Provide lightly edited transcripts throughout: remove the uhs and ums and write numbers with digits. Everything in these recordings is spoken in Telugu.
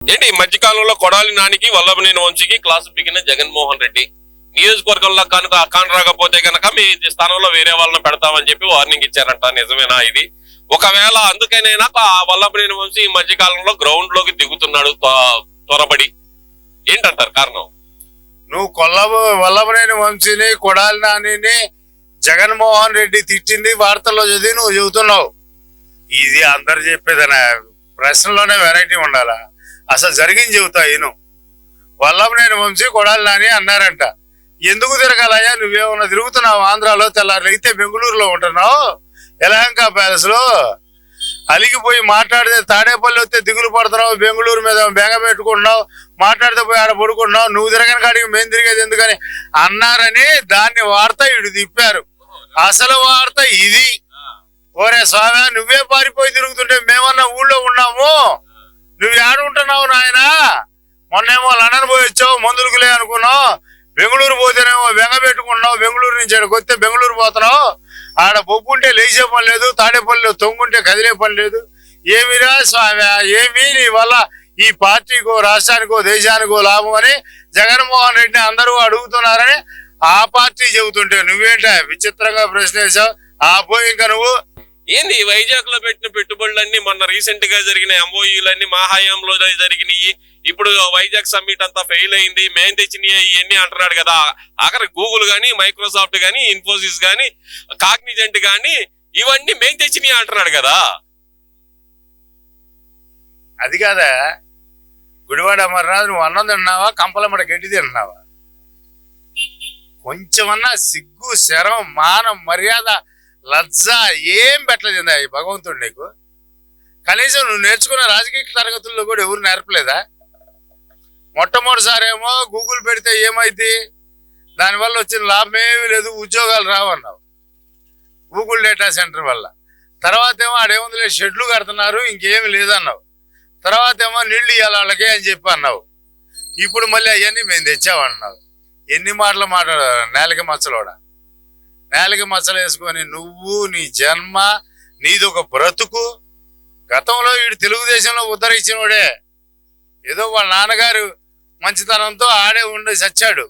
ఏంటి ఈ మధ్యకాలంలో కొడాలి నానికి వల్లభనేని వంశీకి క్లాసు పీకిన జగన్మోహన్ రెడ్డి నియోజకవర్గంలో కనుక అకాన్ రాకపోతే కనుక మీ స్థానంలో వేరే వాళ్ళని పెడతామని చెప్పి వార్నింగ్ ఇచ్చారంట. నిజమేనా ఇది? ఒకవేళ అందుకనైనా వల్లభనేని వంశీ ఈ మధ్యకాలంలో గ్రౌండ్ లోకి దిగుతున్నాడు త్వరపడి, ఏంటంటారు కారణం? నువ్వు వల్లభనేని వంశీని కొడాలి నానిని జగన్మోహన్ రెడ్డి తిట్టింది వార్తల్లో చదివి నువ్వు చెబుతున్నావు. ఇది అందరు చెప్పేదనా? ప్రశ్నలోనే వెరైటీ ఉండాలా? అసలు జరిగింది చెబుతా. ఈయన వల్లభనేని వంశీ కొడాలి నాని అన్నారంట. ఎందుకు తిరగాలయ్యా? నువ్వేమన్నా తిరుగుతున్నావు ఆంధ్రాలో? తెల్లారు అయితే బెంగళూరులో ఉంటున్నావు, యలహంక ప్యాలెస్ లో అలిగిపోయి మాట్లాడితే తాడేపల్లి వస్తే దిగులు పడుతున్నావు, బెంగళూరు మీద బెంగ పెట్టుకుంటున్నావు, మాట్లాడితే పోయి ఆడ పడుకుంటున్నావు. నువ్వు తిరగని కాడికి మేము తిరిగేది ఎందుకని అన్నారని దాన్ని వార్త ఇడు తిప్పారు. అసలు వార్త ఇది. ఓరే స్వామి, నువ్వే పారిపోయి తిరుగుతుంటే మేమన్నా ఊళ్ళో ఉన్నాము, నువ్వు ఏడుంటున్నావు నాయన? మొన్నేమో లండన్ పోయి వచ్చావు, మందులకులే అనుకున్నావు. బెంగళూరు పోతేనేమో బెంగ పెట్టుకుంటున్నావు, బెంగళూరు నుంచి ఆడికి వస్తే బెంగళూరు పోతున్నావు. ఆడ బొబ్బుంటే లేచే పని లేదు, తాడేపల్లిలో తొంగుంటే కదిలే పని లేదు. ఏమిరా స్వామి, ఏమి నీ వల్ల ఈ పార్టీకో రాష్ట్రానికో దేశానికో లాభం అని జగన్మోహన్ రెడ్డిని అందరూ అడుగుతున్నారని ఆ పార్టీ చెబుతుంటే నువ్వేంట విచిత్రంగా ప్రశ్న వేసావు. ఆ పోయి ఇంకా నువ్వు ఏంది వైజాగ్ లో పెట్టిన పెట్టుబడులన్నీ మొన్న రీసెంట్ గా జరిగిన ఎంఓయూలన్నీ మా హయాంలో జరిగినాయి. ఇప్పుడు వైజాగ్ సమ్మిట్ అంతా ఫెయిల్ అయింది, మేం తెచ్చినాయి ఇవన్నీ అంటున్నాడు కదా. ఆఖరి గూగుల్ గానీ, మైక్రోసాఫ్ట్ గానీ, ఇన్ఫోసిస్ గానీ, కాగ్నిజెంట్ గానీ ఇవన్నీ మేం తెచ్చినాయి అంటున్నాడు కదా. అది కాదా? గుడివాడ అమర్నాథ్ నువ్వు అన్నం తిన్నావా, కంపలమ్మడ గడ్డి తిన్నావా? కొంచెమన్నా సిగ్గు, శరం, మానం, మర్యాద, లజ్జ ఏం పెట్టలేదా ఈ భగవంతుడు నీకు? కనీసం నువ్వు నేర్చుకున్న రాజకీయ తరగతుల్లో కూడా ఎవరు నేర్పలేదా? మొట్టమొదటిసారేమో గూగుల్ పెడితే ఏమైంది, దానివల్ల వచ్చిన లాభం ఏమీ లేదు, ఉద్యోగాలు రావన్నావు గూగుల్ డేటా సెంటర్ వల్ల. తర్వాత ఏమో ఆడేముంది షెడ్లు కడుతున్నారు, ఇంకేమి లేదన్నావు. తర్వాత ఏమో నీళ్లు ఇవ్వాలి వాళ్ళకే అని చెప్పి అన్నావు. ఇప్పుడు మళ్ళీ అవన్నీ మేము తెచ్చామన్నావు. ఎన్ని మాటలు మాట్లాడారు? నేలకి మచ్చలోడా, నేలకి మచ్చలు వేసుకొని నువ్వు, నీ జన్మ, నీది ఒక బ్రతుకు. గతంలో వీడు తెలుగుదేశంలో ఉద్ధరించినోడే. ఏదో వాళ్ళ నాన్నగారు మంచితనంతో ఆడే ఉండి చచ్చాడు.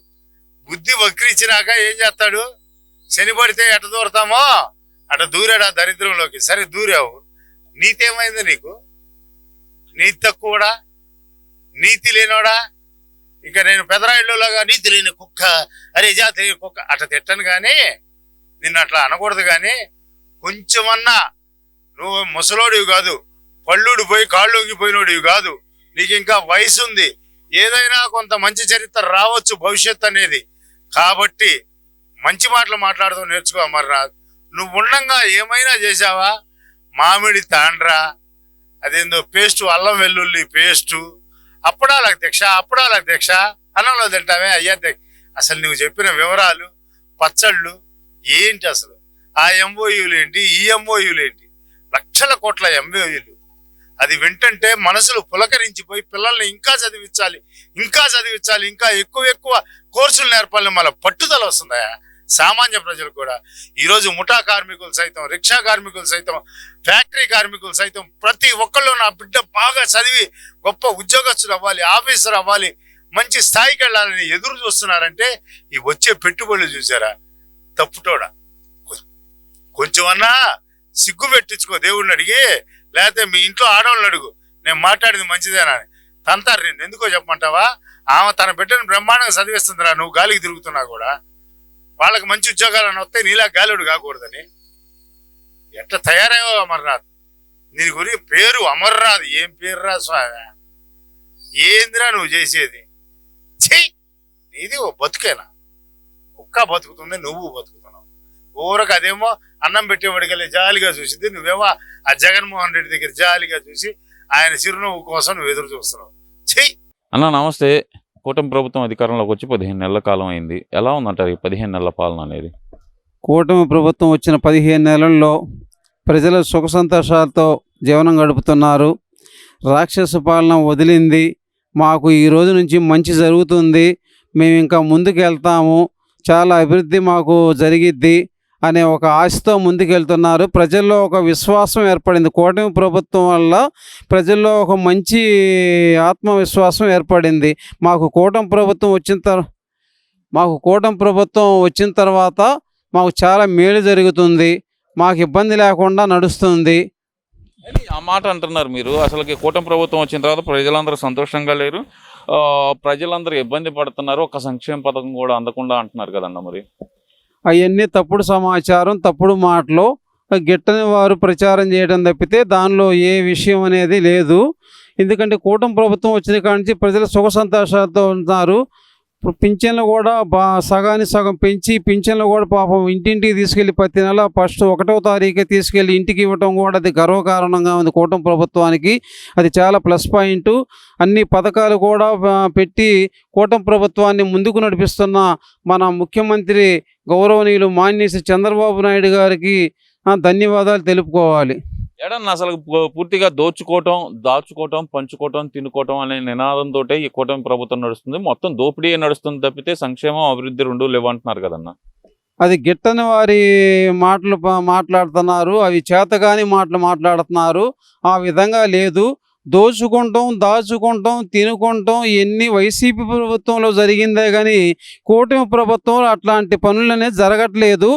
బుద్ధి వక్రించినాక ఏం చేస్తాడు? శని పడితే ఎట దూరతామో అట దూరాడు ఆ దరిద్రంలోకి. సరే దూరావు, నీతి ఏమైంది నీకు? నీతి తక్కువడా, నీతి లేనోడా? ఇక నేను పెదరాయిల్లోలాగా నీతి లేని కుక్క, అరే జాతి లేని కుక్క అట తిట్టను కానీ, నిన్ను అట్లా అనకూడదు. కానీ కొంచెమన్నా నువ్వు ముసలోడివి కాదు, పళ్ళుడు పోయి కాళ్ళుకి పోయినోడివి కాదు. నీకు ఇంకా వయసు ఉంది, ఏదైనా కొంత మంచి చరిత్ర రావచ్చు భవిష్యత్ అనేది. కాబట్టి మంచి మాటలు మాట్లాడుతూ నేర్చుకో అమర్నాథ్. నువ్వు ఉండంగా ఏమైనా చేసావా? మామిడి తాండ్రా, అదేందో పేస్టు, అల్లం వెల్లుల్లి పేస్టు, అప్పడాలకు దీక్ష, అప్పడాలకు దీక్ష, అన్నంలో తింటావే అయ్యా. అసలు నువ్వు చెప్పిన వివరాలు, పచ్చళ్ళు ఏంటి? అసలు ఆ ఎంఓయూలు ఏంటి, ఈ ఎంఓయూలు ఏంటి? లక్షల కోట్ల ఎంఓయూలు. అది వింటుంటే మనసులు పులకరించిపోయి పిల్లల్ని ఇంకా చదివించాలి, ఇంకా చదివించాలి, ఇంకా ఎక్కువ ఎక్కువ కోర్సులు నేర్పాలని మళ్ళీ పట్టుదల వస్తుందా సామాన్య ప్రజలు కూడా. ఈరోజు ముఠా కార్మికులు సైతం, రిక్షా కార్మికులు సైతం, ఫ్యాక్టరీ కార్మికులు సైతం ప్రతి ఒక్కళ్ళు నా బిడ్డ బాగా చదివి గొప్ప ఉద్యోగస్తులు అవ్వాలి, ఆఫీసర్ అవ్వాలి, మంచి స్థాయికి వెళ్ళాలని ఎదురు చూస్తున్నారంటే ఈ వచ్చే పెట్టుబడులు చూసారా? తప్పుటోడా. కొంచెమన్నా సిగ్గు పెట్టించుకో దేవుడిని అడిగి, లేకపోతే మీ ఇంట్లో ఆడవాళ్ళని అడుగు. నేను మాట్లాడింది మంచిదేనా అని తంతారు. నేను ఎందుకో చెప్పమంటావా? ఆమె తన బిడ్డను బ్రహ్మాండంగా చదివిస్తుందిరా, నువ్వు గాలికి తిరుగుతున్నా కూడా. వాళ్ళకి మంచి ఉద్యోగాలను వస్తే నీలా గాలిడు కాకూడదని. ఎట్లా తయారయ్యో అమర్నాథ్. దీని గురించి పేరు అమర్నాథ్, ఏం పేరు రా స్వామి? ఏందిరా నువ్వు చేసేది? చెయ్యి, నీది ఓ బతుకేనా? కుక్క బతుకుతుంది, నువ్వు బతుకుతున్నావు. ఊరకు అదేమో అన్నం పెట్టేవాడికి జాలిగా చూసింది, నువ్వేమో ఆ జగన్మోహన్ రెడ్డి దగ్గర జాలిగా చూసి ఆయన చిరునవ్వు కోసం నువ్వు ఎదురు చూస్తున్నావు. చెయ్యి. అన్న నమస్తే. కూటమి ప్రభుత్వం అధికారంలోకి వచ్చి 15 నెలల కాలం అయింది. ఎలా ఉందంటారు ఈ 15 నెలల పాలన అనేది? కూటమి ప్రభుత్వం వచ్చిన 15 నెలల్లో ప్రజలు సుఖ సంతోషాలతో జీవనం గడుపుతున్నారు. రాక్షస పాలన వదిలింది. మాకు ఈ రోజు నుంచి మంచి జరుగుతుంది, మేము ఇంకా ముందుకు వెళ్తాము, చాలా అభివృద్ధి మాకు జరిగిద్ది అనే ఒక ఆశతో ముందుకెళ్తున్నారు. ప్రజల్లో ఒక విశ్వాసం ఏర్పడింది. కూటమి ప్రభుత్వం వల్ల ప్రజల్లో ఒక మంచి ఆత్మవిశ్వాసం ఏర్పడింది. మాకు కూటమి ప్రభుత్వం వచ్చిన తర్వాత మాకు చాలా మేలు జరుగుతుంది, మాకు ఇబ్బంది లేకుండా నడుస్తుంది. అని ఆ మాట అంటున్నారు మీరు. అసలుకి కూటమి ప్రభుత్వం వచ్చిన తర్వాత ప్రజలందరూ సంతోషంగా లేరు, ప్రజలందరూ ఇబ్బంది పడుతున్నారు, ఒక సంక్షేమ పథకం కూడా అందకుండా అంటున్నారు కదన్న. మరి అవన్నీ తప్పుడు సమాచారం, తప్పుడు మాటలు, గిట్టని వారు ప్రచారం చేయడం తప్పితే దానిలో ఏ విషయం అనేది లేదు. ఎందుకంటే కూటమి ప్రభుత్వం వచ్చిన కాడి నుంచి ప్రజలు సుఖ సంతోషాలతో ఉన్నారు. ఇప్పుడు పింఛన్లు కూడా సగానికి సగం పెంచి పింఛన్లు కూడా పాపం ఇంటింటికి తీసుకెళ్ళి ప్రతి నెల ఫస్ట్ 1వ తారీఖే తీసుకెళ్ళి ఇంటికి ఇవ్వటం కూడా అది గర్వకారణంగా ఉంది కూటమి ప్రభుత్వానికి. అది చాలా ప్లస్ పాయింట్. అన్ని పథకాలు కూడా పెట్టి కూటమి ప్రభుత్వాన్ని ముందుకు నడిపిస్తున్న మన ముఖ్యమంత్రి గౌరవనీయులు మాన్యశ్రీ చంద్రబాబు నాయుడు గారికి ధన్యవాదాలు తెలుపుకోవాలి. ఏడన్నా అసలు పూర్తిగా దాచుకోవటం, పంచుకోవటం, తినుకోవటం అనే నినాదంతో ఈ కూటమి ప్రభుత్వం నడుస్తుంది. మొత్తం దోపిడీ నడుస్తుంది తప్పితే సంక్షేమం, అభివృద్ధి రెండూ లేవంటున్నారు కదన్నా. అది గిట్టని వారి మాటలు మాట్లాడుతున్నారు, అవి చేతగాని మాటలు మాట్లాడుతున్నారు. ఆ విధంగా లేదు. దాచుకుంటాం, తినుకుంటాం ఇవన్నీ వైసీపీ ప్రభుత్వంలో జరిగిందే కానీ కూటమి ప్రభుత్వంలో అట్లాంటి పనులనేది జరగట్లేదు.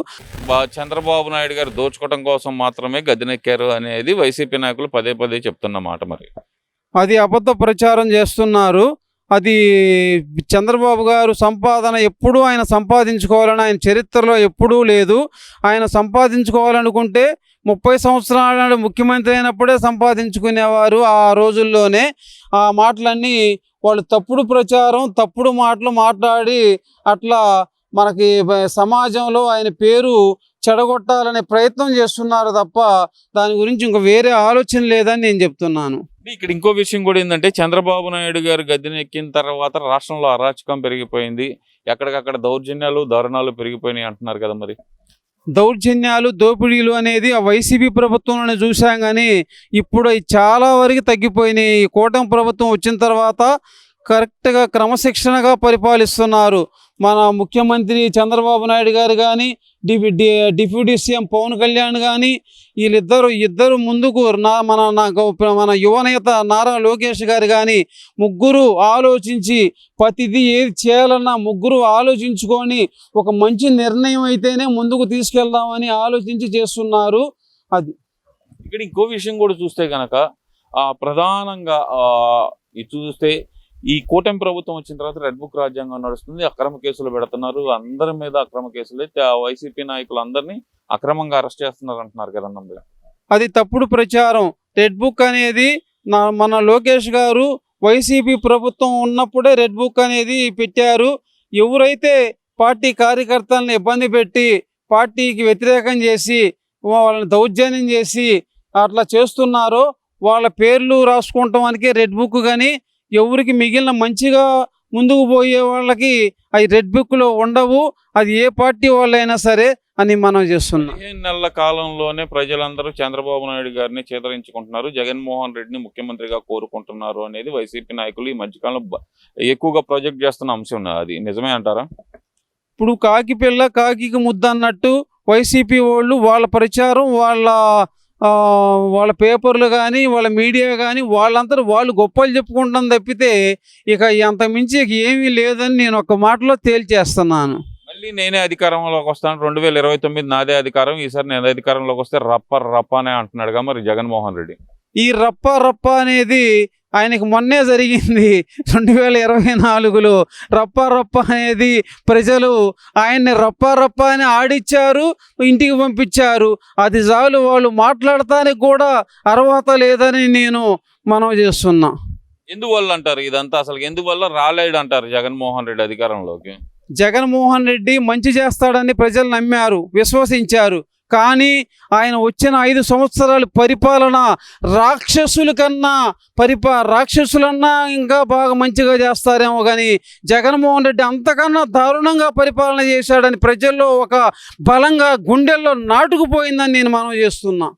చంద్రబాబు నాయుడు గారు దోచుకోవడం కోసం మాత్రమే గద్దెనెక్కారు అనేది వైసీపీ నాయకులు పదే పదే చెప్తున్నమాట. మరి అది అబద్ధ ప్రచారం చేస్తున్నారు. అది చంద్రబాబు గారు సంపాదన ఎప్పుడూ ఆయన సంపాదించుకోవాలని ఆయన చరిత్రలో ఎప్పుడూ లేదు. ఆయన సంపాదించుకోవాలనుకుంటే 30 సంవత్సరాల నాడు ముఖ్యమంత్రి అయినప్పుడే సంపాదించుకునేవారు. ఆ రోజుల్లోనే ఆ మాటలన్నీ వాళ్ళు తప్పుడు ప్రచారం, తప్పుడు మాటలు మాట్లాడి అట్లా మనకి సమాజంలో ఆయన పేరు చెడగొట్టాలనే ప్రయత్నం చేస్తున్నారు తప్ప దాని గురించి ఇంక వేరే ఆలోచన లేదని నేను చెప్తున్నాను. ఇక్కడ ఇంకో విషయం కూడా ఏంటంటే, చంద్రబాబు నాయుడు గారు గద్దెనెక్కిన తర్వాత రాష్ట్రంలో అరాచకం పెరిగిపోయింది, ఎక్కడికక్కడ దౌర్జన్యాలు, దారుణాలు పెరిగిపోయినాయి అంటున్నారు కదా. మరి దౌర్జన్యాలు, దోపిడీలు అనేది ఆ వైసీపీ ప్రభుత్వంలోనే చూసాం కానీ ఇప్పుడు చాలా వరకు తగ్గిపోయినాయి. ఈ కూటమి ప్రభుత్వం వచ్చిన తర్వాత కరెక్ట్గా క్రమశిక్షణగా పరిపాలిస్తున్నారు. మన ముఖ్యమంత్రి చంద్రబాబు నాయుడు గారు కానీ, డిప్యూటీ సీఎం పవన్ కళ్యాణ్ కానీ, ఇద్దరు ముందుకు మన యువనేత నారా లోకేష్ గారు కానీ ముగ్గురు ఆలోచించి ప్రతిదీ ఏది చేయాలన్నా ముగ్గురు ఆలోచించుకొని ఒక మంచి నిర్ణయం అయితేనే ముందుకు తీసుకెళ్దామని ఆలోచించి చేస్తున్నారు. అది ఇక్కడ ఇంకో విషయం కూడా చూస్తే కనుక ప్రధానంగా చూస్తే ఈ కూటమి ప్రభుత్వం వచ్చిన తర్వాత రెడ్ బుక్ రాజ్యాంగం నడుస్తుంది, అక్రమ కేసులు పెడుతున్నారు, అందరి మీద అక్రమ కేసులు, వైసీపీ నాయకులు అందరినీ అక్రమంగా అరెస్ట్ చేస్తున్నారు అంటున్నారు కదన్నా. అది తప్పుడు ప్రచారం. రెడ్ బుక్ అనేది మన లోకేష్ గారు వైసీపీ ప్రభుత్వం ఉన్నప్పుడే రెడ్ బుక్ అనేది పెట్టారు. ఎవరైతే పార్టీ కార్యకర్తలను ఇబ్బంది పెట్టి పార్టీకి వ్యతిరేకం చేసి వాళ్ళని దౌర్జన్యం చేసి అట్లా చేస్తున్నారో వాళ్ళ పేర్లు రాసుకోవటానికి రెడ్ బుక్ కానీ ఎవరికి మిగిలిన మంచిగా ముందుకు పోయే వాళ్ళకి అవి రెడ్ బుక్లో ఉండవు. అది ఏ పార్టీ వాళ్ళైనా సరే అని మనం చేస్తున్నాం. 15 నెలల కాలంలోనే ప్రజలందరూ చంద్రబాబు నాయుడు గారిని చేదరించుకుంటున్నారు, జగన్మోహన్ రెడ్డిని ముఖ్యమంత్రిగా కోరుకుంటున్నారు అనేది వైసీపీ నాయకులు ఈ మధ్యకాలంలో ఎక్కువగా ప్రాజెక్ట్ చేస్తున్న అంశం. అది నిజమే అంటారా? ఇప్పుడు కాకి పిల్ల కాకికి ముద్ద అన్నట్టు వైసీపీ వాళ్ళు వాళ్ళ ప్రచారం, వాళ్ళ పేపర్లు కానీ వాళ్ళ మీడియా కానీ వాళ్ళందరూ వాళ్ళు గొప్పలు చెప్పుకుంటాం తప్పితే ఇక అంత మించి ఏమీ లేదని నేను ఒక మాటలో తేల్చేస్తున్నాను. మళ్ళీ నేనే అధికారంలోకి వస్తాను, 2029 నాదే అధికారం, ఈసారి నేను అధికారంలోకి వస్తే రప్ప అనే అంటున్నాడుగా మరి జగన్మోహన్ రెడ్డి. ఈ రప్ప అనేది ఆయనకు మొన్నే జరిగింది. 2024లో రప్ప అనేది ప్రజలు ఆయన్ని రప్ప అని ఆడిచ్చారు, ఇంటికి పంపించారు. అది చాలు, వాళ్ళు మాట్లాడటానికి కూడా అర్హత లేదని నేను మనవి చేస్తున్నా. ఎందువల్ల అంటారు ఇదంతా? అసలు ఎందువల్ల రాలేడు అంటారు జగన్మోహన్ రెడ్డి అధికారంలోకి? జగన్మోహన్ రెడ్డి మంచి చేస్తాడని ప్రజలు నమ్మారు, విశ్వసించారు. కానీ ఆయన వచ్చిన 5 సంవత్సరాల పరిపాలన రాక్షసులన్నా ఇంకా బాగా మంచిగా చేస్తారేమో కానీ జగన్మోహన్ రెడ్డి అంతకన్నా దారుణంగా పరిపాలన చేశాడని ప్రజల్లో ఒక బలంగా గుండెల్లో నాటుకుపోయిందని నేను మనవి చేస్తున్నా.